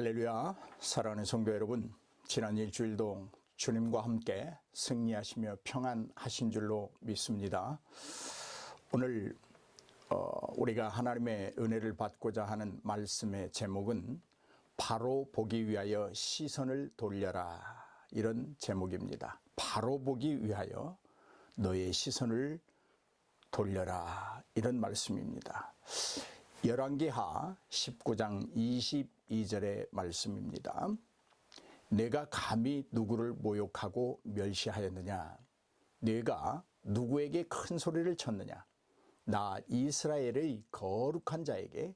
할렐루야. 사랑하는 성도 여러분, 지난 일주일도 주님과 함께 승리하시며 평안하신 줄로 믿습니다. 오늘 우리가 하나님의 은혜를 받고자 하는 말씀의 제목은 바로 보기 위하여 시선을 돌려라, 이런 제목입니다. 바로 보기 위하여 너의 시선을 돌려라, 이런 말씀입니다. 열왕기하 19장 22절의 말씀입니다. 내가 감히 누구를 모욕하고 멸시하였느냐? 내가 누구에게 큰 소리를 쳤느냐? 나 이스라엘의 거룩한 자에게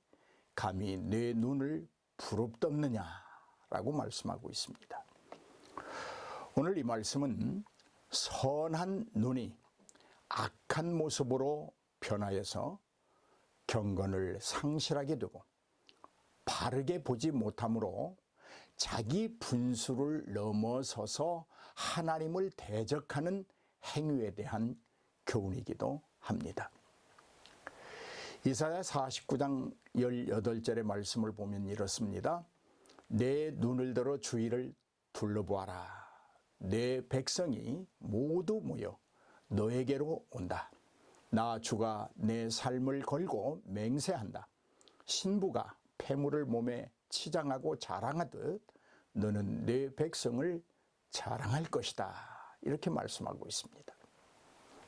감히 내 눈을 부릅떴느냐? 라고 말씀하고 있습니다. 오늘 이 말씀은 선한 눈이 악한 모습으로 변하여서 경건을 상실하게 되고 바르게 보지 못함으로 자기 분수를 넘어서서 하나님을 대적하는 행위에 대한 교훈이기도 합니다. 이사야 49장 18절의 말씀을 보면 이렇습니다. 내 눈을 들어 주위를 둘러보아라. 내 백성이 모두 모여 너에게로 온다. 나 주가 내 삶을 걸고 맹세한다. 신부가 폐물을 몸에 치장하고 자랑하듯 너는 내 백성을 자랑할 것이다. 이렇게 말씀하고 있습니다.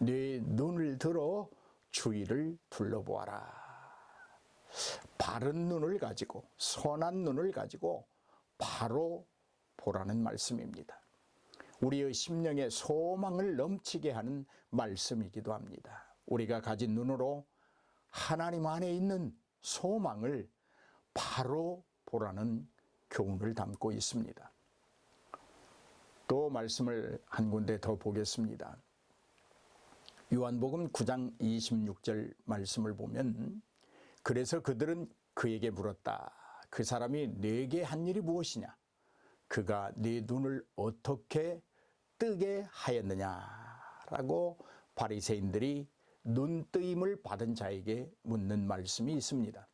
내 눈을 들어 주위를 둘러보아라. 바른 눈을 가지고, 선한 눈을 가지고 바로 보라는 말씀입니다. 우리의 심령의 소망을 넘치게 하는 말씀이기도 합니다. 우리가 가진 눈으로 하나님 안에 있는 소망을 바로 보라는 교훈을 담고 있습니다. 또 말씀을 한 군데 더 보겠습니다. 요한복음 9장 26절 말씀을 보면 그래서 그들은 그에게 물었다. 그 사람이 내게 한 일이 무엇이냐? 그가 네 눈을 어떻게 뜨게 하였느냐라고 바리새인들이 눈뜨임을 받은 자에게 묻는 말씀이 있습니다.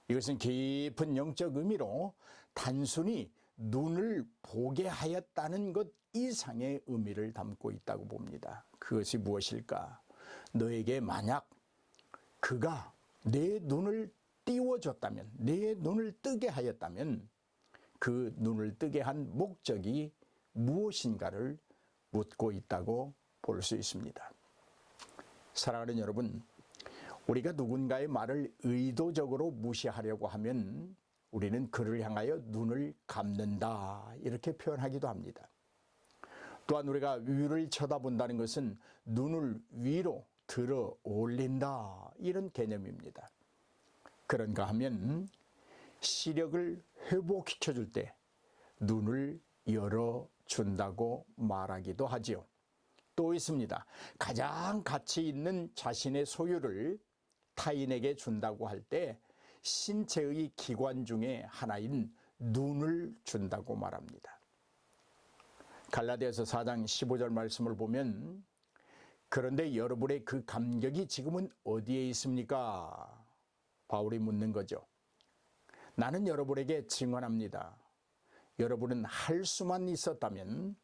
이것은 깊은 영적 의미로 단순히 눈을 보게 하였다는 것 이상의 의미를 담고 있다고 봅니다. 그것이 무엇일까? 너에게 만약 그가 내 눈을 띄워줬다면, 내 눈을 뜨게 하였다면 그 눈을 뜨게 한 목적이 무엇인가를 묻고 있다고 볼 수 있습니다. 사랑하는 여러분, 우리가 누군가의 말을 의도적으로 무시하려고 하면 우리는 그를 향하여 눈을 감는다, 이렇게 표현하기도 합니다. 또한 우리가 위를 쳐다본다는 것은 눈을 위로 들어 올린다, 이런 개념입니다. 그런가 하면 시력을 회복시켜줄 때 눈을 열어준다고 말하기도 하지요. 또 있습니다. 가장 가치 있는 자신의 소유를 타인에게 준다고 할 때 신체의 기관 중에 하나인 눈을 준다고 말합니다. 갈라디아서 4장 15절 말씀을 보면 그런데 여러분의 그 감격이 지금은 어디에 있습니까? 바울이 묻는 거죠. 나는 여러분에게 증언합니다. 여러분은 할 수만 있었다면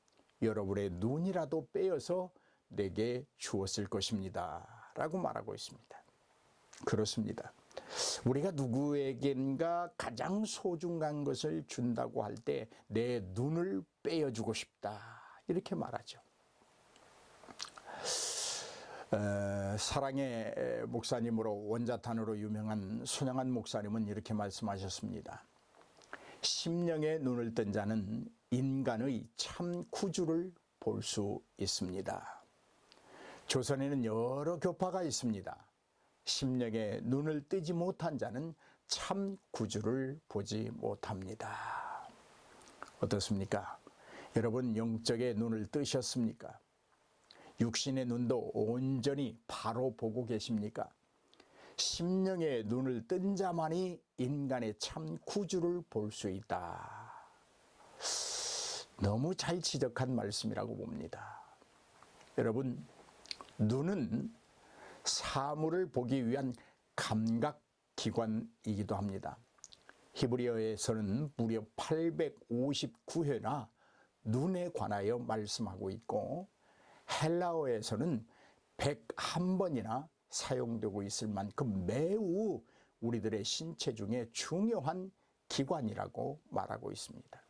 여러분의 눈이라도 빼어서 내게 주었을 것입니다. 라고 말하고 있습니다. 그렇습니다. 우리가 누구에겐가 가장 소중한 것을 준다고 할 때 내 눈을 빼어주고 싶다, 이렇게 말하죠. 사랑의 목사님으로 원자탄으로 유명한 손영한 목사님은 이렇게 말씀하셨습니다. 심령의 눈을 뜬 자는 인간의 참 구주를 볼 수 있습니다. 조선에는 여러 교파가 있습니다. 심령의 눈을 뜨지 못한 자는 참 구주를 보지 못합니다. 어떻습니까? 여러분, 영적의 눈을 뜨셨습니까? 육신의 눈도 온전히 바로 보고 계십니까? 심령의 눈을 뜬 자만이 인간의 참 구주를 볼 수 있다. 너무 잘 지적한 말씀이라고 봅니다. 여러분, 눈은 사물을 보기 위한 감각기관이기도 합니다. 히브리어에서는 무려 859회나 눈에 관하여 말씀하고 있고, 헬라어에서는 101번이나 사용되고 있을 만큼 매우 우리들의 신체 중에 중요한 기관이라고 말하고 있습니다.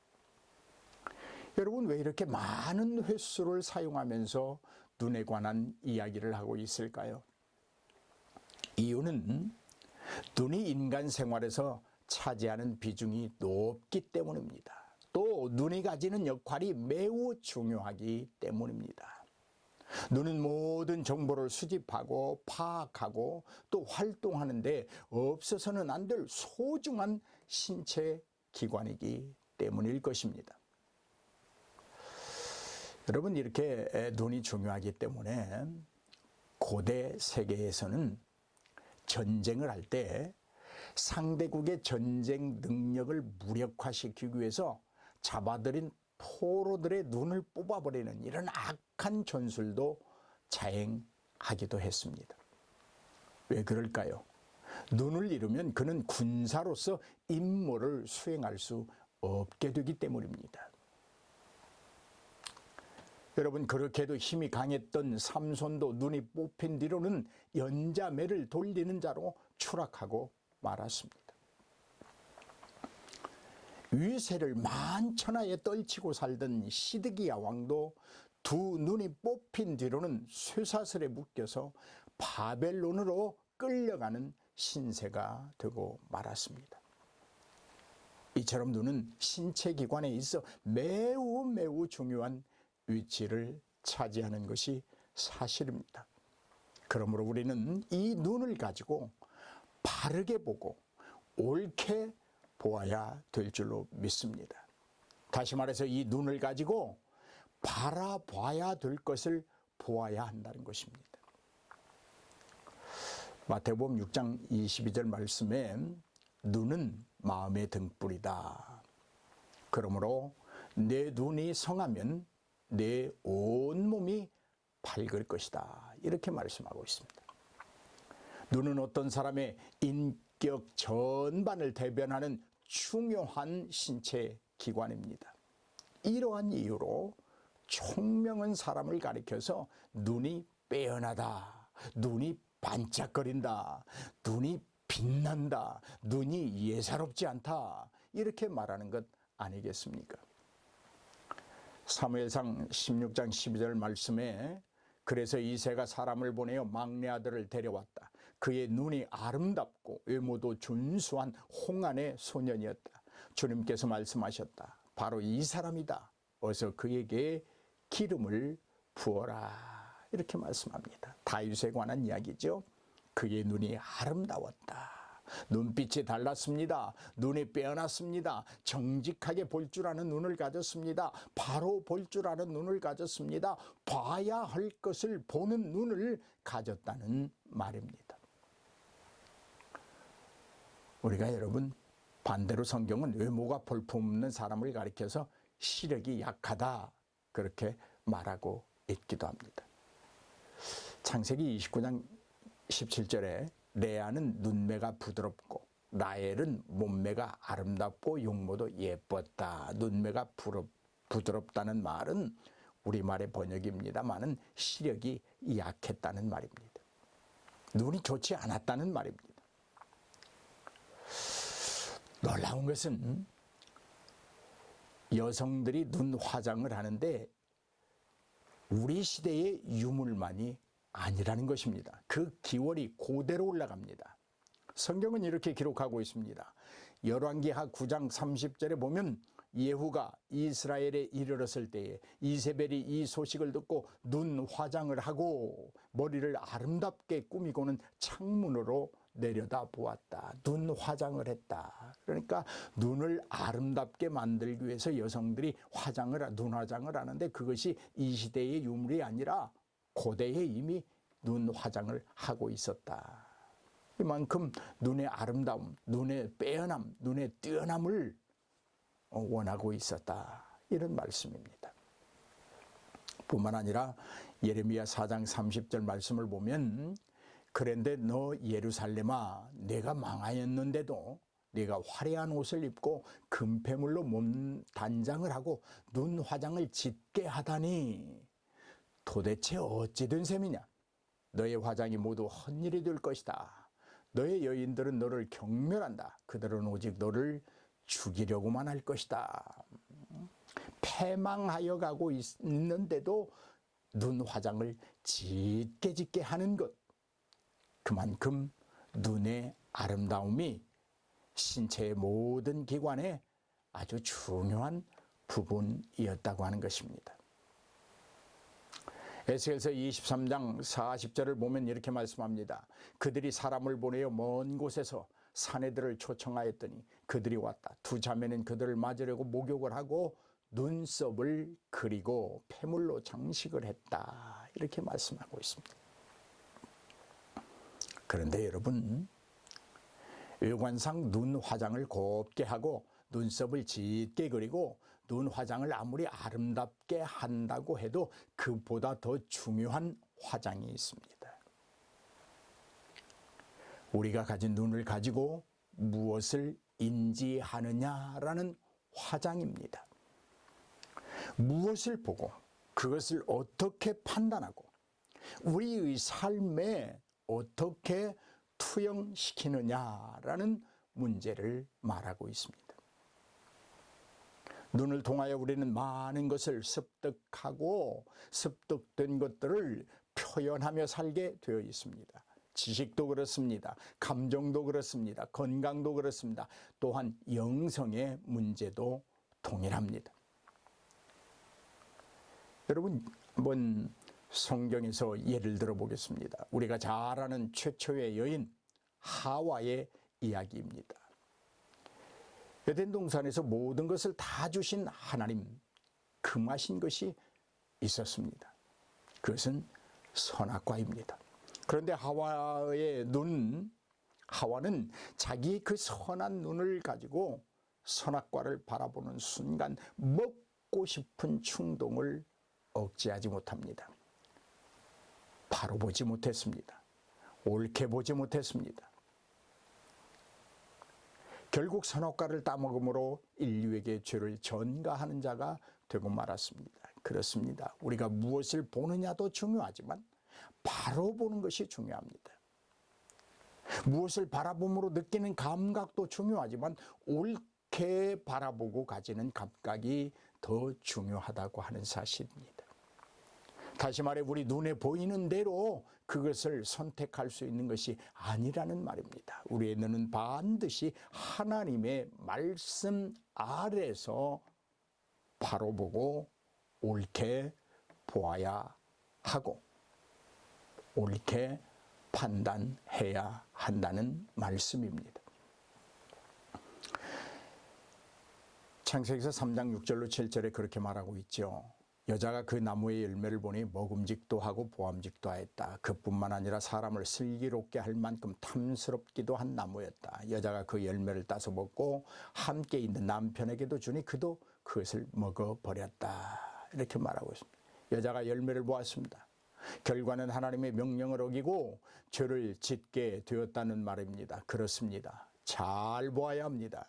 여러분, 왜 이렇게 많은 횟수를 사용하면서 눈에 관한 이야기를 하고 있을까요? 이유는 눈이 인간 생활에서 차지하는 비중이 높기 때문입니다. 또 눈이 가지는 역할이 매우 중요하기 때문입니다. 눈은 모든 정보를 수집하고 파악하고 또 활동하는데 없어서는 안 될 소중한 신체 기관이기 때문일 것입니다. 여러분, 이렇게 눈이 중요하기 때문에 고대 세계에서는 전쟁을 할 때 상대국의 전쟁 능력을 무력화시키기 위해서 잡아들인 포로들의 눈을 뽑아버리는 이런 악한 전술도 자행하기도 했습니다. 왜 그럴까요? 눈을 잃으면 그는 군사로서 임무를 수행할 수 없게 되기 때문입니다. 여러분, 그렇게도 힘이 강했던 삼손도 눈이 뽑힌 뒤로는 연자매를 돌리는 자로 추락하고 말았습니다. 위세를 만천하에 떨치고 살던 시드기야 왕도 두 눈이 뽑힌 뒤로는 쇠사슬에 묶여서 바벨론으로 끌려가는 신세가 되고 말았습니다. 이처럼 눈은 신체 기관에 있어 매우 중요한 위치를 차지하는 것이 사실입니다. 그러므로 우리는 이 눈을 가지고 바르게 보고 옳게 보아야 될 줄로 믿습니다. 다시 말해서 이 눈을 가지고 바라봐야 될 것을 보아야 한다는 것입니다. 마태복음 6장 22절 말씀에 눈은 마음의 등불이다. 그러므로 내 눈이 성하면 내 온몸이 밝을 것이다. 이렇게 말씀하고 있습니다. 눈은 어떤 사람의 인격 전반을 대변하는 중요한 신체 기관입니다. 이러한 이유로 총명한 사람을 가리켜서 눈이 빼어나다, 눈이 반짝거린다, 눈이 빛난다, 눈이 예사롭지 않다, 이렇게 말하는 것 아니겠습니까? 사무엘상 16장 12절 말씀에 그래서 이새가 사람을 보내어 막내 아들을 데려왔다. 그의 눈이 아름답고 외모도 준수한 홍안의 소년이었다. 주님께서 말씀하셨다. 바로 이 사람이다. 어서 그에게 기름을 부어라. 이렇게 말씀합니다. 다윗에 관한 이야기죠. 그의 눈이 아름다웠다. 눈빛이 달랐습니다. 눈이 빼어났습니다. 정직하게 볼 줄 아는 눈을 가졌습니다. 바로 볼 줄 아는 눈을 가졌습니다. 봐야 할 것을 보는 눈을 가졌다는 말입니다. 우리가 여러분, 반대로 성경은 외모가 볼품없는 사람을 가리켜서 시력이 약하다, 그렇게 말하고 있기도 합니다. 창세기 29장 17절에 레아는 눈매가 부드럽고 라헬은 몸매가 아름답고 용모도 예뻤다. 눈매가 부드럽다는 말은 우리말의 번역입니다만은 시력이 약했다는 말입니다. 눈이 좋지 않았다는 말입니다. 놀라운 것은 여성들이 눈 화장을 하는데 우리 시대의 유물만이 아니라는 것입니다. 그 기원이 고대로 올라갑니다. 성경은 이렇게 기록하고 있습니다. 열왕기하 9장 30절에 보면 예후가 이스라엘에 이르렀을 때에 이세벨이 이 소식을 듣고 눈 화장을 하고 머리를 아름답게 꾸미고는 창문으로 내려다 보았다. 눈 화장을 했다. 그러니까 눈을 아름답게 만들기 위해서 여성들이 눈 화장을 하는데 그것이 이 시대의 유물이 아니라 고대에 이미 눈 화장을 하고 있었다. 이만큼 눈의 아름다움, 눈의 빼어남, 눈의 뛰어남을 원하고 있었다. 이런 말씀입니다. 뿐만 아니라 예레미야 4장 30절 말씀을 보면 그런데 너 예루살렘아 내가 망하였는데도 네가 화려한 옷을 입고 금패물로 몸 단장을 하고 눈 화장을 짙게 하다니 도대체 어찌 된 셈이냐. 너의 화장이 모두 헛일이 될 것이다. 너의 여인들은 너를 경멸한다. 그들은 오직 너를 죽이려고만 할 것이다. 패망하여 가고 있는데도 눈 화장을 짙게 하는 것, 그만큼 눈의 아름다움이 신체의 모든 기관에 아주 중요한 부분이었다고 하는 것입니다. 에스겔서 23장 40절을 보면 이렇게 말씀합니다. 그들이 사람을 보내어 먼 곳에서 사내들을 초청하였더니 그들이 왔다. 두 자매는 그들을 맞으려고 목욕을 하고 눈썹을 그리고 패물로 장식을 했다. 이렇게 말씀하고 있습니다. 그런데 여러분, 외관상 눈 화장을 곱게 하고 눈썹을 짙게 그리고 눈 화장을 아무리 아름답게 한다고 해도 그보다 더 중요한 화장이 있습니다. 우리가 가진 눈을 가지고 무엇을 인지하느냐라는 화장입니다. 무엇을 보고 그것을 어떻게 판단하고 우리의 삶에 어떻게 투영시키느냐라는 문제를 말하고 있습니다. 눈을 통하여 우리는 많은 것을 습득하고 습득된 것들을 표현하며 살게 되어 있습니다. 지식도 그렇습니다. 감정도 그렇습니다. 건강도 그렇습니다. 또한 영성의 문제도 동일합니다. 여러분, 한번 성경에서 예를 들어 보겠습니다. 우리가 잘 아는 최초의 여인 하와의 이야기입니다. 에덴 동산에서 모든 것을 다 주신 하나님, 금하신 것이 있었습니다. 그것은 선악과입니다. 그런데 하와는 자기 그 선한 눈을 가지고 선악과를 바라보는 순간 먹고 싶은 충동을 억제하지 못합니다. 바로 보지 못했습니다. 옳게 보지 못했습니다. 결국 선악과를 따먹음으로 인류에게 죄를 전가하는 자가 되고 말았습니다. 그렇습니다. 우리가 무엇을 보느냐도 중요하지만 바로 보는 것이 중요합니다. 무엇을 바라봄으로 느끼는 감각도 중요하지만 옳게 바라보고 가지는 감각이 더 중요하다고 하는 사실입니다. 다시 말해 우리 눈에 보이는 대로 그것을 선택할 수 있는 것이 아니라는 말입니다. 우리의 눈은 반드시 하나님의 말씀 아래서 바로 보고 옳게 보아야 하고 옳게 판단해야 한다는 말씀입니다. 창세기서 3장 6절로 7절에 그렇게 말하고 있죠. 여자가 그 나무의 열매를 보니 먹음직도 하고 보암직도 하였다. 그뿐만 아니라 사람을 슬기롭게 할 만큼 탐스럽기도 한 나무였다. 여자가 그 열매를 따서 먹고 함께 있는 남편에게도 주니 그도 그것을 먹어버렸다. 이렇게 말하고 있습니다. 여자가 열매를 보았습니다. 결과는 하나님의 명령을 어기고 죄를 짓게 되었다는 말입니다. 그렇습니다. 잘 보아야 합니다.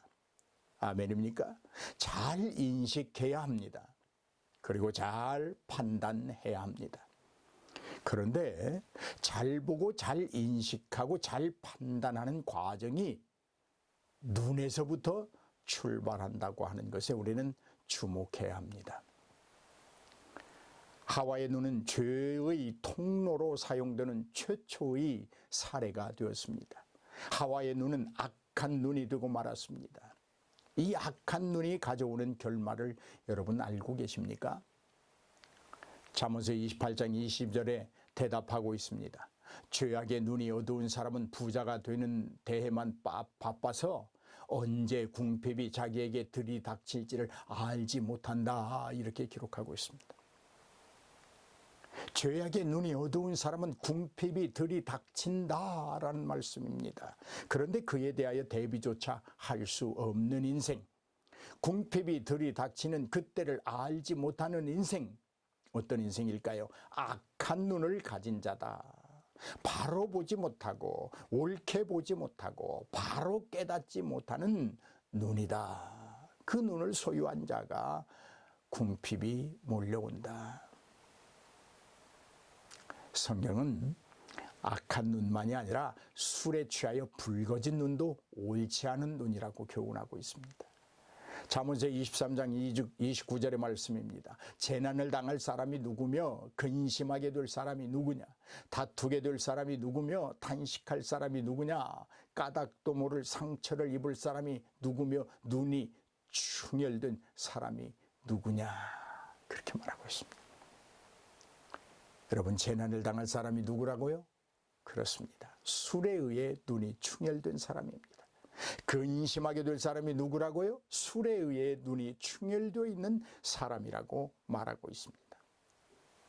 아멘입니까? 잘 인식해야 합니다. 그리고 잘 판단해야 합니다. 그런데 잘 보고 잘 인식하고 잘 판단하는 과정이 눈에서부터 출발한다고 하는 것에 우리는 주목해야 합니다. 하와의 눈은 죄의 통로로 사용되는 최초의 사례가 되었습니다. 하와의 눈은 악한 눈이 되고 말았습니다. 이 악한 눈이 가져오는 결말을 여러분 알고 계십니까? 잠언서 28장 20절에 대답하고 있습니다. 죄악의 눈이 어두운 사람은 부자가 되는 대해만 바빠서 언제 궁핍이 자기에게 들이닥칠지를 알지 못한다. 이렇게 기록하고 있습니다. 죄악의 눈이 어두운 사람은 궁핍이 들이닥친다라는 말씀입니다. 그런데 그에 대하여 대비조차 할 수 없는 인생, 궁핍이 들이닥치는 그때를 알지 못하는 인생, 어떤 인생일까요? 악한 눈을 가진 자다. 바로 보지 못하고 옳게 보지 못하고 바로 깨닫지 못하는 눈이다. 그 눈을 소유한 자가 궁핍이 몰려온다. 성경은 악한 눈만이 아니라 술에 취하여 붉어진 눈도 옳지 않은 눈이라고 교훈하고 있습니다. 잠언서 23장 29절의 말씀입니다. 재난을 당할 사람이 누구며 근심하게 될 사람이 누구냐? 다투게 될 사람이 누구며 탄식할 사람이 누구냐? 까닭도 모를 상처를 입을 사람이 누구며 눈이 충혈된 사람이 누구냐? 그렇게 말하고 있습니다. 여러분, 재난을 당할 사람이 누구라고요? 그렇습니다. 술에 의해 눈이 충혈된 사람입니다. 근심하게 될 사람이 누구라고요? 술에 의해 눈이 충혈되어 있는 사람이라고 말하고 있습니다.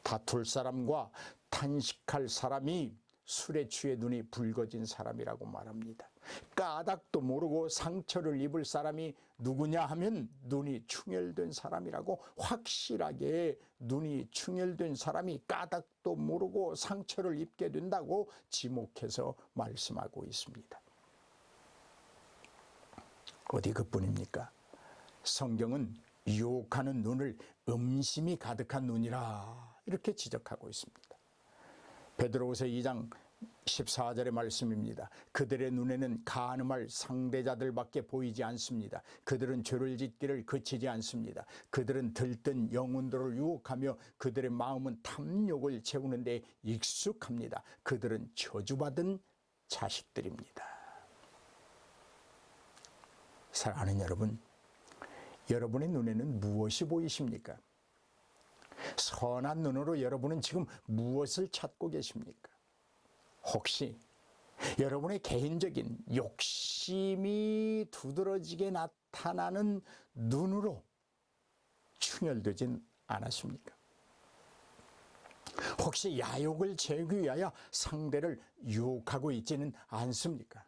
다툴 사람과 탄식할 사람이 술에 취해 눈이 붉어진 사람이라고 말합니다. 까닭도 모르고 상처를 입을 사람이 누구냐 하면 눈이 충혈된 사람이라고, 확실하게 눈이 충혈된 사람이 까닭도 모르고 상처를 입게 된다고 지목해서 말씀하고 있습니다. 어디 그뿐입니까? 성경은 유혹하는 눈을 음심이 가득한 눈이라 이렇게 지적하고 있습니다. 베드로후서 2장 14절의 말씀입니다. 그들의 눈에는 간음할 상대자들밖에 보이지 않습니다. 그들은 죄를 짓기를 그치지 않습니다. 그들은 들뜬 영혼들을 유혹하며 그들의 마음은 탐욕을 채우는 데 익숙합니다. 그들은 저주받은 자식들입니다. 사랑하는 여러분, 여러분의 눈에는 무엇이 보이십니까? 선한 눈으로 여러분은 지금 무엇을 찾고 계십니까? 혹시 여러분의 개인적인 욕심이 두드러지게 나타나는 눈으로 충혈되진 않았습니까? 혹시 야욕을 채우기 위하여 상대를 유혹하고 있지는 않습니까?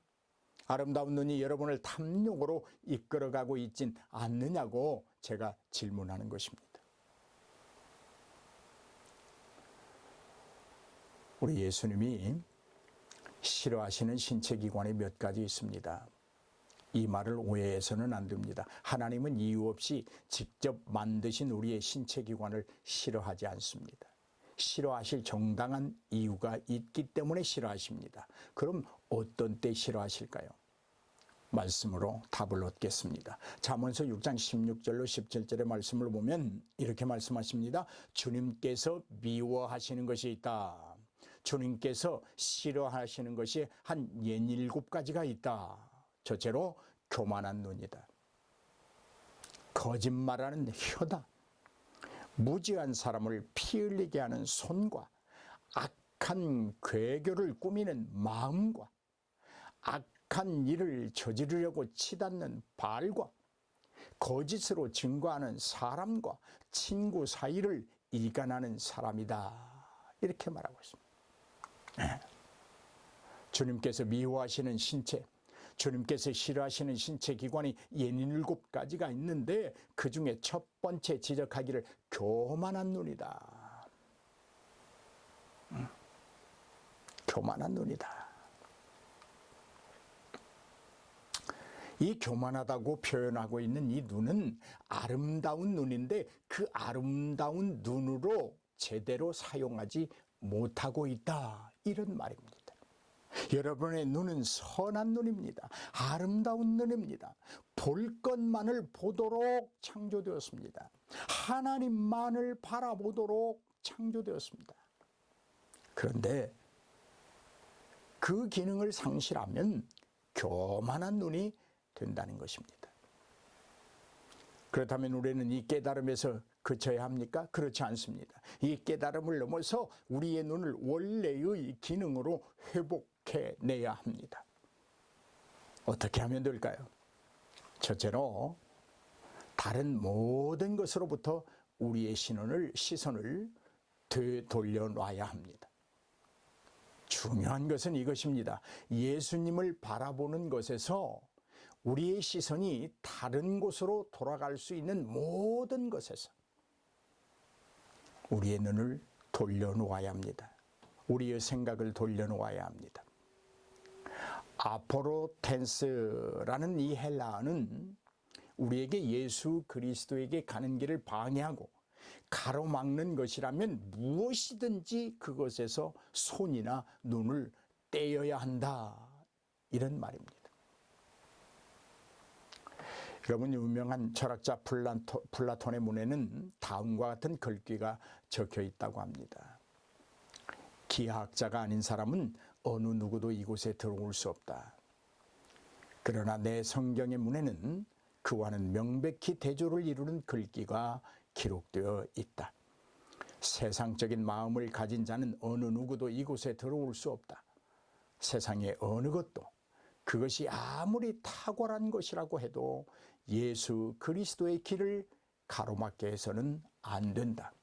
아름다운 눈이 여러분을 탐욕으로 이끌어가고 있진 않느냐고 제가 질문하는 것입니다. 우리 예수님이 싫어하시는 신체기관이 몇 가지 있습니다. 이 말을 오해해서는 안 됩니다. 하나님은 이유 없이 직접 만드신 우리의 신체기관을 싫어하지 않습니다. 싫어하실 정당한 이유가 있기 때문에 싫어하십니다. 그럼 어떤 때 싫어하실까요? 말씀으로 답을 얻겠습니다. 잠언서 6장 16절로 17절의 말씀을 보면 이렇게 말씀하십니다. 주님께서 미워하시는 것이 있다. 주님께서 싫어하시는 것이 한 67가지가 있다. 첫째로 교만한 눈이다. 거짓말하는 혀다. 무지한 사람을 피 흘리게 하는 손과 악한 괴교를 꾸미는 마음과 악한 일을 저지르려고 치닫는 발과 거짓으로 증거하는 사람과 친구 사이를 이간하는 사람이다. 이렇게 말하고 있습니다. 주님께서 미워하시는 신체, 주님께서 싫어하시는 신체 기관이 67가지가 있는데 그 중에 첫 번째 지적하기를 교만한 눈이다. 교만한 눈이다. 이 교만하다고 표현하고 있는 이 눈은 아름다운 눈인데 그 아름다운 눈으로 제대로 사용하지 못하고 있다. 이런 말입니다. 여러분의 눈은 선한 눈입니다. 아름다운 눈입니다. 볼 것만을 보도록 창조되었습니다. 하나님만을 바라보도록 창조되었습니다. 그런데 그 기능을 상실하면 교만한 눈이 된다는 것입니다. 그렇다면 우리는 이 깨달음에서 그쳐야 합니까? 그렇지 않습니다. 이 깨달음을 넘어서 우리의 눈을 원래의 기능으로 회복해내야 합니다. 어떻게 하면 될까요? 첫째로 다른 모든 것으로부터 우리의 시선을 되돌려놔야 합니다. 중요한 것은 이것입니다. 예수님을 바라보는 것에서 우리의 시선이 다른 곳으로 돌아갈 수 있는 모든 것에서 우리의 눈을 돌려놓아야 합니다. 우리의 생각을 돌려놓아야 합니다. 아포로텐스라는 이 헬라어는 우리에게 예수 그리스도에게 가는 길을 방해하고 가로막는 것이라면 무엇이든지 그것에서 손이나 눈을 떼어야 한다, 이런 말입니다. 여러분, 유명한 철학자 플라톤의 문에는 다음과 같은 글귀가 적혀 있다고 합니다. 기하학자가 아닌 사람은 어느 누구도 이곳에 들어올 수 없다. 그러나 내 성경의 문에는 그와는 명백히 대조를 이루는 글귀가 기록되어 있다. 세상적인 마음을 가진 자는 어느 누구도 이곳에 들어올 수 없다. 세상의 어느 것도 그것이 아무리 탁월한 것이라고 해도 예수 그리스도의 길을 가로막게 해서는 안 된다.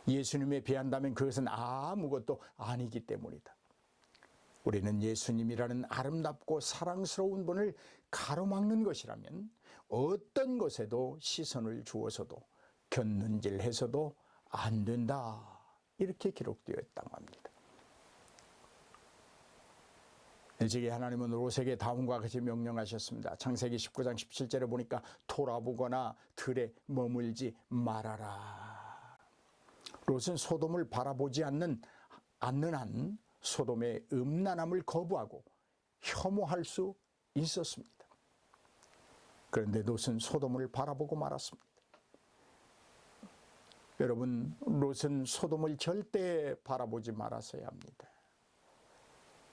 예수님에 비한다면 그것은 아무것도 아니기 때문이다. 우리는 예수님이라는 아름답고 사랑스러운 분을 가로막는 것이라면 어떤 것에도 시선을 주어서도 곁눈질해서도 안 된다, 이렇게 기록되어 있다고 합니다. 일찍이 하나님은 롯에게 다음과 같이 명령하셨습니다. 창세기 19장 17절에 보니까 돌아보거나 들에 머물지 말아라. 롯은 소돔을 바라보지 않는 한 소돔의 음란함을 거부하고 혐오할 수 있었습니다. 그런데 롯은 소돔을 바라보고 말았습니다. 여러분, 롯은 소돔을 절대 바라보지 말았어야 합니다.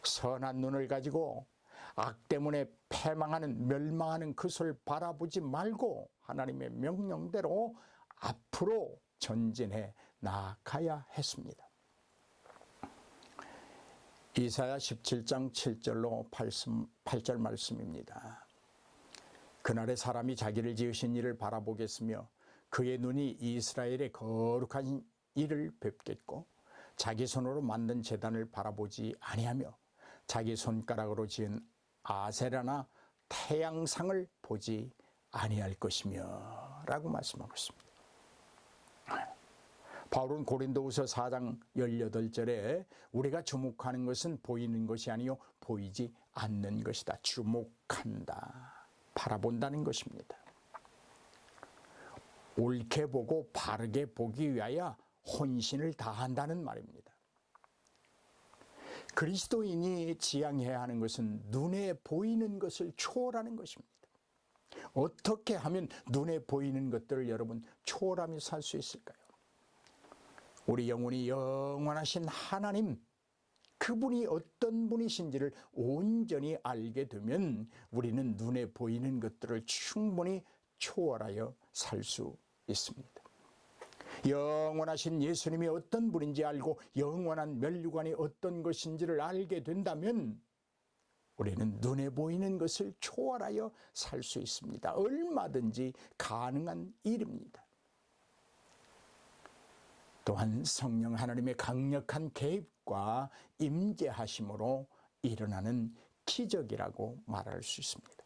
선한 눈을 가지고 악 때문에 패망하는, 멸망하는 그것을 바라보지 말고 하나님의 명령대로 앞으로 전진해 나아가야 했습니다. 이사야 17장 7절로 8절 말씀입니다. 그날에 사람이 자기를 지으신 이를 바라보겠으며 그의 눈이 이스라엘의 거룩한 이를 뵙겠고 자기 손으로 만든 제단을 바라보지 아니하며 자기 손가락으로 지은 아세라나 태양상을 보지 아니할 것이며 라고 말씀하고 있습니다. 바울은 고린도후서 4장 18절에 우리가 주목하는 것은 보이는 것이 아니요 보이지 않는 것이다. 주목한다, 바라본다는 것입니다. 옳게 보고 바르게 보기 위하여 혼신을 다한다는 말입니다. 그리스도인이 지향해야 하는 것은 눈에 보이는 것을 초월하는 것입니다. 어떻게 하면 눈에 보이는 것들을 여러분 초월하며 살 수 있을까요? 우리 영혼이 영원하신 하나님, 그분이 어떤 분이신지를 온전히 알게 되면 우리는 눈에 보이는 것들을 충분히 초월하여 살 수 있습니다. 영원하신 예수님이 어떤 분인지 알고 영원한 면류관이 어떤 것인지를 알게 된다면 우리는 눈에 보이는 것을 초월하여 살 수 있습니다. 얼마든지 가능한 일입니다. 또한 성령 하나님의 강력한 개입과 임재하심으로 일어나는 기적이라고 말할 수 있습니다.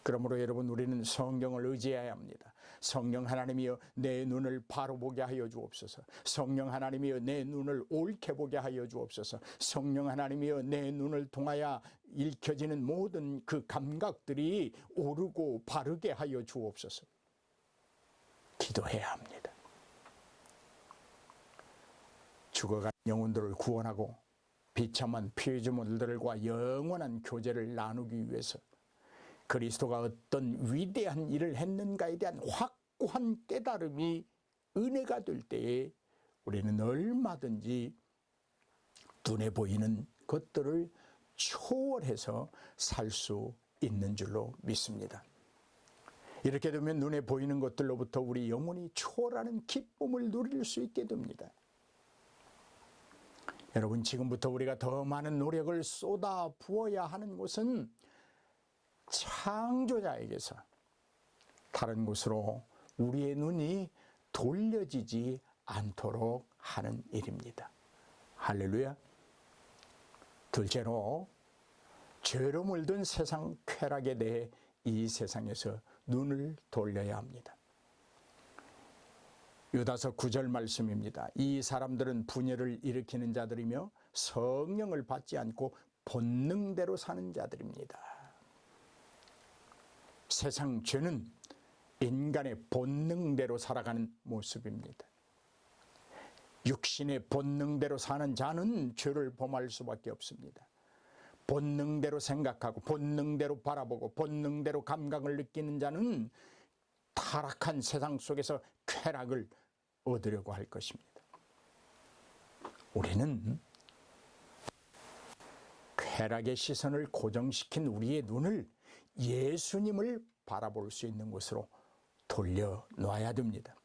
그러므로 여러분, 우리는 성경을 의지해야 합니다. 성령 하나님이여 내 눈을 바로 보게 하여 주옵소서. 성령 하나님이여 내 눈을 옳게 보게 하여 주옵소서. 성령 하나님이여 내 눈을 통하여 읽혀지는 모든 그 감각들이 옳고 바르게 하여 주옵소서. 기도해야 합니다. 죽어간 영혼들을 구원하고 비참한 피조물들과 영원한 교제를 나누기 위해서 그리스도가 어떤 위대한 일을 했는가에 대한 확고한 깨달음이 은혜가 될 때에 우리는 얼마든지 눈에 보이는 것들을 초월해서 살 수 있는 줄로 믿습니다. 이렇게 되면 눈에 보이는 것들로부터 우리 영혼이 초월하는 기쁨을 누릴 수 있게 됩니다. 여러분, 지금부터 우리가 더 많은 노력을 쏟아 부어야 하는 것은 창조자에게서 다른 곳으로 우리의 눈이 돌려지지 않도록 하는 일입니다. 할렐루야. 둘째로, 죄로 물든 세상 쾌락에 대해 이 세상에서 눈을 돌려야 합니다. 유다서 9절 말씀입니다. 이 사람들은 분열을 일으키는 자들이며 성령을 받지 않고 본능대로 사는 자들입니다. 세상 죄는 인간의 본능대로 살아가는 모습입니다. 육신의 본능대로 사는 자는 죄를 범할 수밖에 없습니다. 본능대로 생각하고 본능대로 바라보고 본능대로 감각을 느끼는 자는 타락한 세상 속에서 쾌락을 얻으려고 할 것입니다. 우리는 쾌락의 시선을 고정시킨 우리의 눈을 예수님을 바라볼 수 있는 곳으로 돌려놔야 됩니다.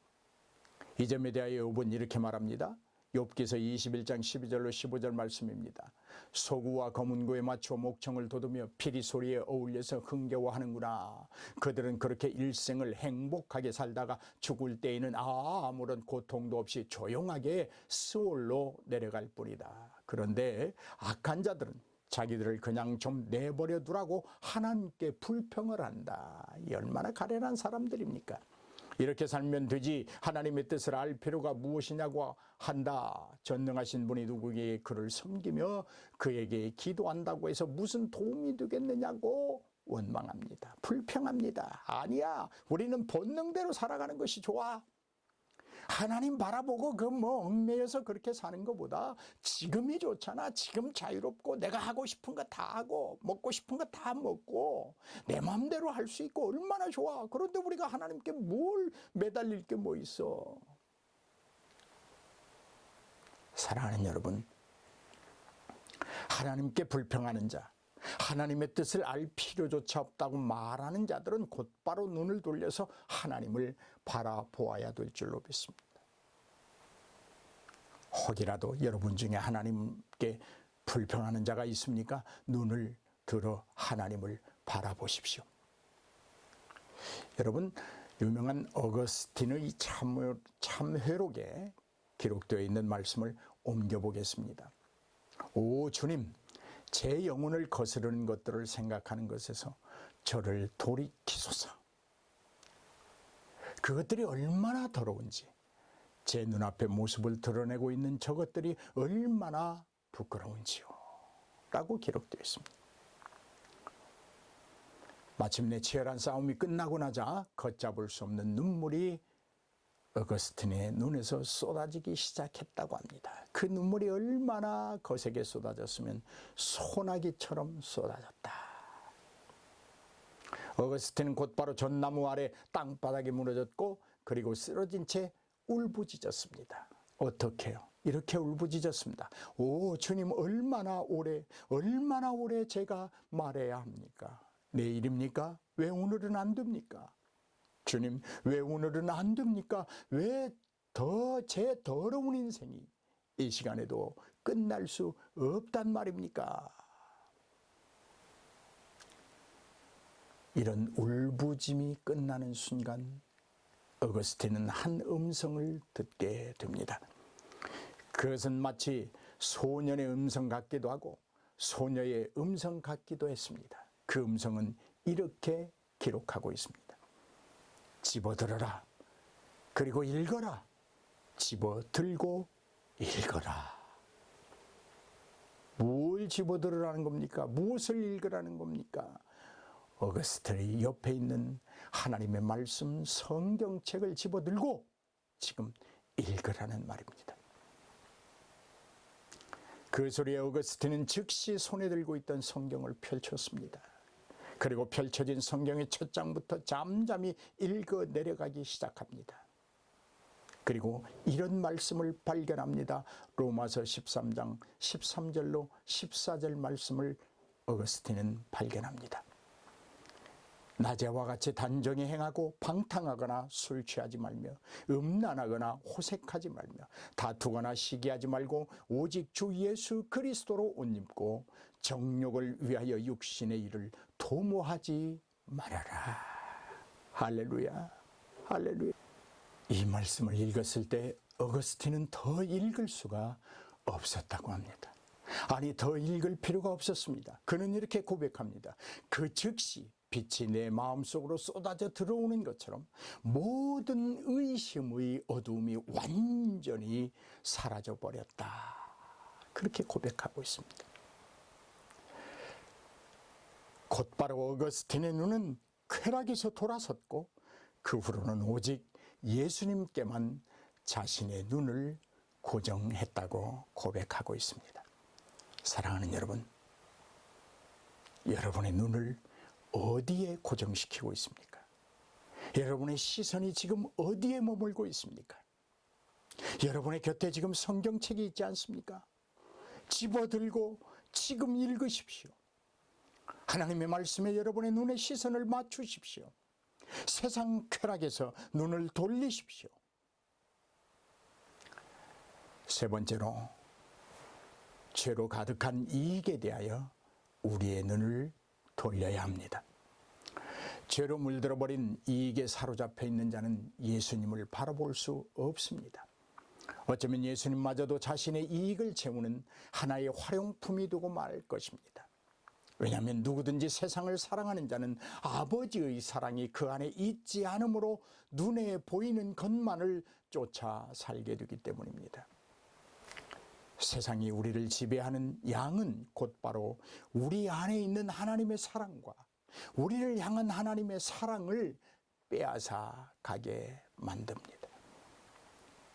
이 점에 대하여 욥은 이렇게 말합니다. 욥기서 21장 12절로 15절 말씀입니다. 소구와 검은고에 맞춰 목청을 돋우며 피리 소리에 어울려서 흥겨워하는구나. 그들은 그렇게 일생을 행복하게 살다가 죽을 때에는 아무런 고통도 없이 조용하게 스올로 내려갈 뿐이다. 그런데 악한 자들은 자기들을 그냥 좀 내버려 두라고 하나님께 불평을 한다. 이 얼마나 가련한 사람들입니까? 이렇게 살면 되지 하나님의 뜻을 알 필요가 무엇이냐고 한다. 전능하신 분이 누구에게 그를 섬기며 그에게 기도한다고 해서 무슨 도움이 되겠느냐고 원망합니다. 불평합니다. 아니야, 우리는 본능대로 살아가는 것이 좋아. 하나님 바라보고 얽매여서 그렇게 사는 것보다 지금이 좋잖아. 지금 자유롭고 내가 하고 싶은 거 다 하고 먹고 싶은 거 다 먹고 내 마음대로 할 수 있고 얼마나 좋아. 그런데 우리가 하나님께 뭘 매달릴 게 뭐 있어. 사랑하는 여러분, 하나님께 불평하는 자, 하나님의 뜻을 알 필요조차 없다고 말하는 자들은 곧바로 눈을 돌려서 하나님을 바라보아야 될 줄로 믿습니다. 혹이라도 여러분 중에 하나님께 불평하는 자가 있습니까? 눈을 들어 하나님을 바라보십시오. 여러분, 유명한 어거스틴의 참회록에 기록되어 있는 말씀을 옮겨보겠습니다. 오 주님, 제 영혼을 거스르는 것들을 생각하는 것에서 저를 돌이키소서. 그것들이 얼마나 더러운지, 제 눈앞에 모습을 드러내고 있는 저것들이 얼마나 부끄러운지요 라고 기록되어 있습니다. 마침내 치열한 싸움이 끝나고 나자 걷잡을 수 없는 눈물이 어거스틴의 눈에서 쏟아지기 시작했다고 합니다. 그 눈물이 얼마나 거세게 쏟아졌으면 소나기처럼 쏟아졌다. 어거스틴은 곧바로 전나무 아래 땅바닥에 무너졌고 그리고 쓰러진 채 울부짖었습니다. 어떻게요? 이렇게 울부짖었습니다. 오 주님, 얼마나 오래 제가 말해야 합니까? 내일입니까? 왜 오늘은 안 됩니까? 주님, 왜 오늘은 안 됩니까? 왜 제 더러운 인생이 이 시간에도 끝날 수 없단 말입니까? 이런 울부짐이 끝나는 순간 어거스틴은 한 음성을 듣게 됩니다. 그것은 마치 소년의 음성 같기도 하고 소녀의 음성 같기도 했습니다. 그 음성은 이렇게 기록하고 있습니다. 집어들어라. 그리고 읽어라. 집어들고 읽어라. 뭘 집어들으라는 겁니까? 무엇을 읽으라는 겁니까? 어거스틴의 옆에 있는 하나님의 말씀 성경책을 집어들고 지금 읽으라는 말입니다. 그 소리에 어거스틴은 즉시 손에 들고 있던 성경을 펼쳤습니다. 그리고 펼쳐진 성경의 첫 장부터 잠잠히 읽어 내려가기 시작합니다. 그리고 이런 말씀을 발견합니다. 로마서 13장 13절로 14절 말씀을 어거스틴은 발견합니다. 낮에와 같이 단정히 행하고 방탕하거나 술 취하지 말며 음란하거나 호색하지 말며 다투거나 시기하지 말고 오직 주 예수 그리스도로 옷 입고 정욕을 위하여 육신의 일을 도모하지 말아라. 할렐루야, 할렐루야. 이 말씀을 읽었을 때 어거스틴은 더 읽을 수가 없었다고 합니다. 아니, 더 읽을 필요가 없었습니다. 그는 이렇게 고백합니다. 그 즉시 빛이 내 마음속으로 쏟아져 들어오는 것처럼 모든 의심의 어두움이 완전히 사라져 버렸다. 그렇게 고백하고 있습니다. 곧바로 어거스틴의 눈은 쾌락에서 돌아섰고 그 후로는 오직 예수님께만 자신의 눈을 고정했다고 고백하고 있습니다. 사랑하는 여러분, 여러분의 눈을 어디에 고정시키고 있습니까? 여러분의 시선이 지금 어디에 머물고 있습니까? 여러분의 곁에 지금 성경책이 있지 않습니까? 집어들고 지금 읽으십시오. 하나님의 말씀에 여러분의 눈의 시선을 맞추십시오. 세상 쾌락에서 눈을 돌리십시오. 세 번째로, 죄로 가득한 이익에 대하여 우리의 눈을 돌려야 합니다. 죄로 물들어버린 이익에 사로잡혀 있는 자는 예수님을 바라볼 수 없습니다. 어쩌면 예수님마저도 자신의 이익을 채우는 하나의 활용품이 되고 말 것입니다. 왜냐하면 누구든지 세상을 사랑하는 자는 아버지의 사랑이 그 안에 있지 않으므로 눈에 보이는 것만을 쫓아 살게 되기 때문입니다. 세상이 우리를 지배하는 양은 곧바로 우리 안에 있는 하나님의 사랑과 우리를 향한 하나님의 사랑을 빼앗아 가게 만듭니다.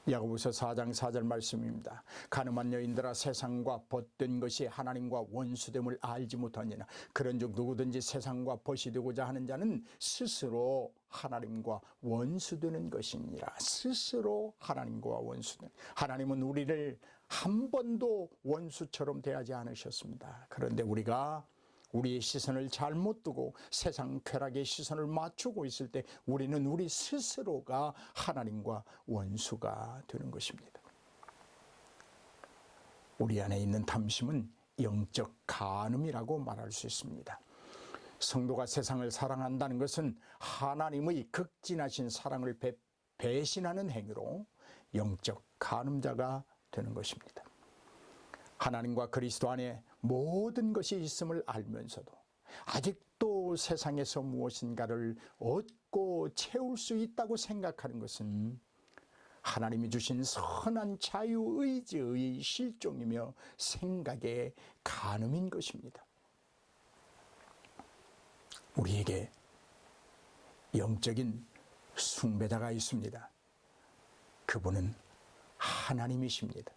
야고보서 4장 4절 말씀입니다. 가늠한 여인들아, 세상과 벗된 것이 하나님과 원수됨을 알지 못하느냐. 그런즉 누구든지 세상과 벗이 되고자 하는 자는 스스로 하나님과 원수되는 것이니라. 스스로 하나님과 원수되는. 하나님은 우리를 한 번도 원수처럼 대하지 않으셨습니다. 그런데 우리가 우리의 시선을 잘못 두고 세상 쾌락의 시선을 맞추고 있을 때 우리는 우리 스스로가 하나님과 원수가 되는 것입니다. 우리 안에 있는 탐심은 영적 간음이라고 말할 수 있습니다. 성도가 세상을 사랑한다는 것은 하나님의 극진하신 사랑을 배신하는 행위로 영적 간음자가 되는 것입니다. 하나님과 그리스도 안에 모든 것이 있음을 알면서도 아직도 세상에서 무엇인가를 얻고 채울 수 있다고 생각하는 것은 하나님이 주신 선한 자유의지의 실종이며 생각의 간음인 것입니다. 우리에게 영적인 숭배자가 있습니다. 그분은 하나님이십니다.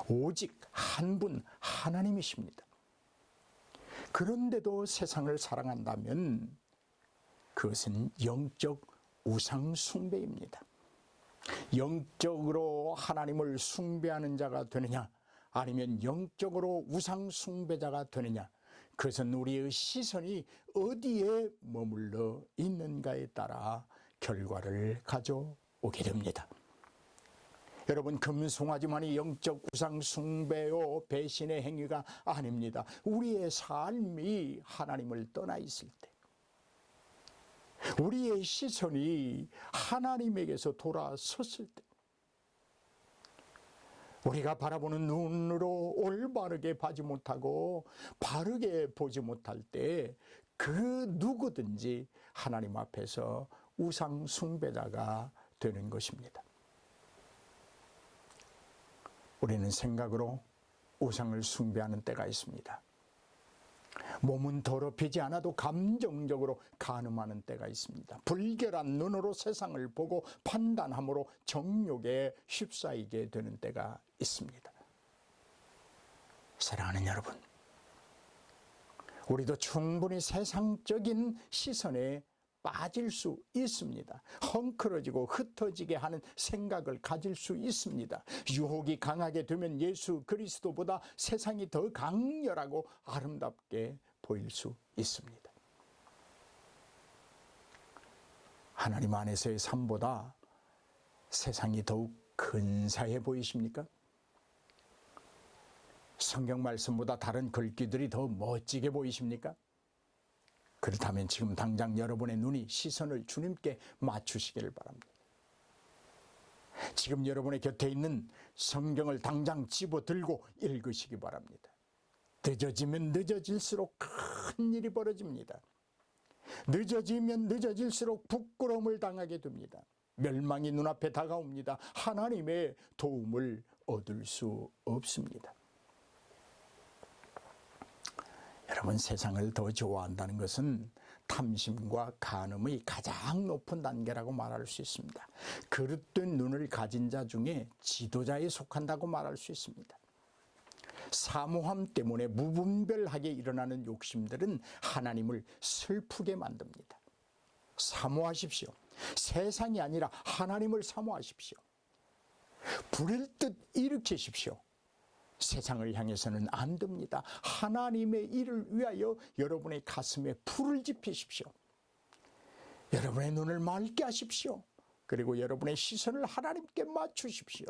오직 한 분 하나님이십니다. 그런데도 세상을 사랑한다면 그것은 영적 우상 숭배입니다. 영적으로 하나님을 숭배하는 자가 되느냐, 아니면 영적으로 우상 숭배자가 되느냐, 그것은 우리의 시선이 어디에 머물러 있는가에 따라 결과를 가져오게 됩니다. 여러분, 금송아지만이 영적 우상 숭배요 배신의 행위가 아닙니다. 우리의 삶이 하나님을 떠나 있을 때, 우리의 시선이 하나님에게서 돌아섰을 때, 우리가 바라보는 눈으로 올바르게 보지 못하고 바르게 보지 못할 때 그 누구든지 하나님 앞에서 우상 숭배자가 되는 것입니다. 우리는 생각으로 우상을 숭배하는 때가 있습니다. 몸은 더럽히지 않아도 감정적으로 간음하는 때가 있습니다. 불결한 눈으로 세상을 보고 판단함으로 정욕에 휩싸이게 되는 때가 있습니다. 사랑하는 여러분, 우리도 충분히 세상적인 시선에 빠질 수 있습니다. 헝클어지고 흩어지게 하는 생각을 가질 수 있습니다. 유혹이 강하게 되면 예수 그리스도보다 세상이 더 강렬하고 아름답게 보일 수 있습니다. 하나님 안에서의 삶보다 세상이 더욱 근사해 보이십니까? 성경 말씀보다 다른 글귀들이 더 멋지게 보이십니까? 그렇다면 지금 당장 여러분의 눈이 시선을 주님께 맞추시기를 바랍니다. 지금 여러분의 곁에 있는 성경을 당장 집어들고 읽으시기 바랍니다. 늦어지면 늦어질수록 큰 일이 벌어집니다. 늦어지면 늦어질수록 부끄러움을 당하게 됩니다. 멸망이 눈앞에 다가옵니다. 하나님의 도움을 얻을 수 없습니다. 여러분, 세상을 더 좋아한다는 것은 탐심과 간음의 가장 높은 단계라고 말할 수 있습니다. 그릇된 눈을 가진 자 중에 지도자에 속한다고 말할 수 있습니다. 사모함 때문에 무분별하게 일어나는 욕심들은 하나님을 슬프게 만듭니다. 사모하십시오. 세상이 아니라 하나님을 사모하십시오. 불일 듯 일으키십시오. 세상을 향해서는 안 됩니다. 하나님의 일을 위하여 여러분의 가슴에 불을 지피십시오. 여러분의 눈을 맑게 하십시오. 그리고 여러분의 시선을 하나님께 맞추십시오.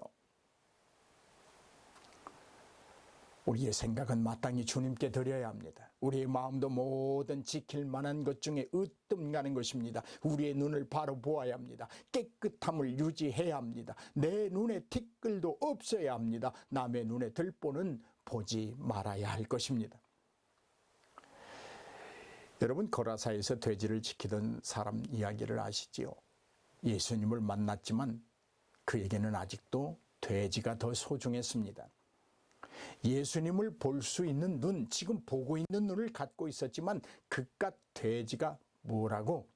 우리의 생각은 마땅히 주님께 드려야 합니다. 우리의 마음도 모든 지킬 만한 것 중에 으뜸가는 것입니다. 우리의 눈을 바로 보아야 합니다. 깨끗함을 유지해야 합니다. 내 눈에 티끌도 없어야 합니다. 남의 눈에 들보는 보지 말아야 할 것입니다. 여러분, 거라사에서 돼지를 지키던 사람 이야기를 아시지요? 예수님을 만났지만 그에게는 아직도 돼지가 더 소중했습니다. 예수님을 볼 수 있는 눈, 지금 보고 있는 눈을 갖고 있었지만 그깟 돼지가 뭐라고?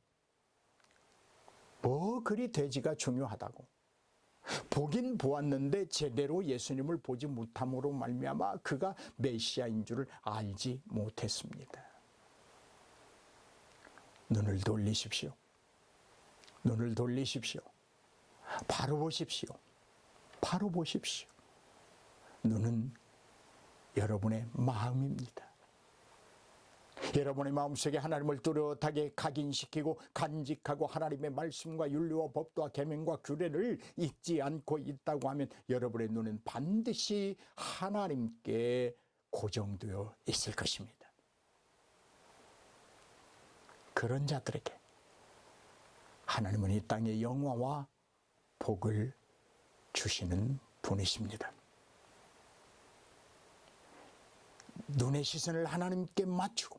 뭐 그리 돼지가 중요하다고? 보긴 보았는데 제대로 예수님을 보지 못함으로 말미암아 그가 메시아인 줄을 알지 못했습니다. 눈을 돌리십시오. 눈을 돌리십시오. 바로 보십시오. 바로 보십시오. 눈은 여러분의 마음입니다. 여러분의 마음속에 하나님을 뚜렷하게 각인시키고 간직하고 하나님의 말씀과 윤리와 법도와 계명과 규례를 잊지 않고 있다고 하면 여러분의 눈은 반드시 하나님께 고정되어 있을 것입니다. 그런 자들에게 하나님은 이 땅의 영화와 복을 주시는 분이십니다. 눈의 시선을 하나님께 맞추고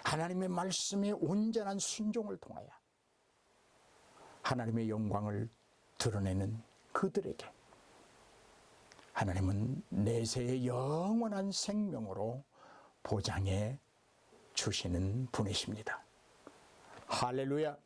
하나님의 말씀에 온전한 순종을 통하여 하나님의 영광을 드러내는 그들에게 하나님은 내세의 영원한 생명으로 보장해 주시는 분이십니다. 할렐루야.